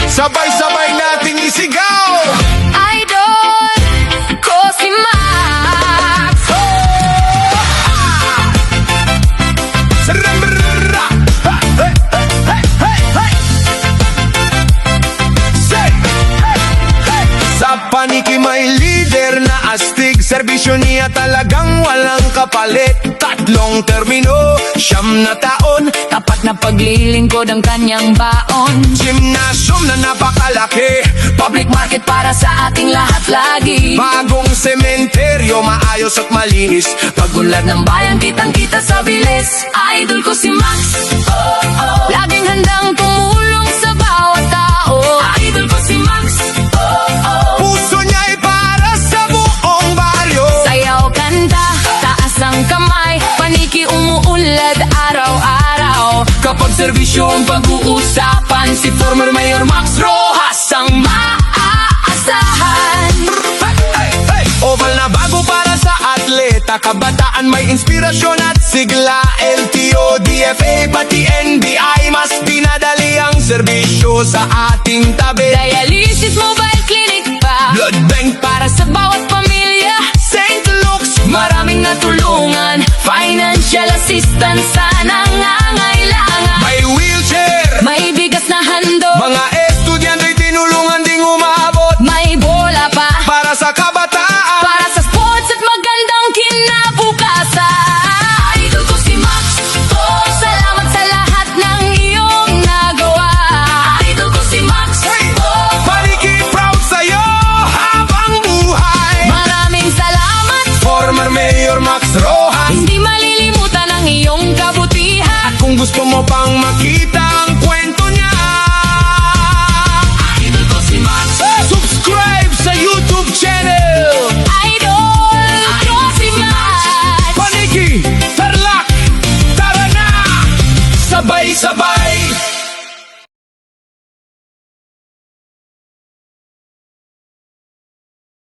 Sabay-sabay nating isigaw. Idol ko si Max. Sarambara. Hey, hey, hey, hey. Say, hey, hey. Sa paniki may leader na astig, serbisyo niya talagang walang kapalit. Tatlong termino, 9 na taon, Tapat na paglilingkod ang kanyang baon. gymnasium na napakalaki, Public market para sa ating lahat lagi. bagong sementeryo, maayos at malinis. Pag-unlad ng bayan, kitang-kita sa bilis. Idol ko si Max. Laging handang tumulong sa bawat tao. Idol ko si Max. Puso niya'y para sa buong baryo. Sayaw, kanta, taas ang kamay, paniki umuunlad araw-araw. Kapag serbisyo ang pag-uusapan, si former Mayor Max Rojas ang maaasahan. Hey, hey. Oval na bago para sa atleta, kabataan may inspirasyon at sigla. LTO, DFA, pati NBI, mas pinadali ang serbisyo sa ating tabi. Dialysis mobile clinic pa, Blood bank para sa bawat pamilya. St. Luke's, Maraming natulungan, financial assistance sa nangangailangan. may wheelchair. May bigas na handog, Mga estudyante tinulungan ding umabot may bola pa, para sa kabataan. para sa sports at magandang kinabukasan. Idol ko si Max. Salamat sa lahat ng iyong nagawa. Idol ko si Max. Paniki proud sa'yo habang buhay. Maraming salamat. Former Mayor Max Rojas. Hindi malilimutan ang iyong kabutihan. Kung gusto mo pang makita ang kwento niya, Idol ko si Max. subscribe sa YouTube channel. Idol ko si Max. Paniki, Tarlac, tara na! Sabay-sabay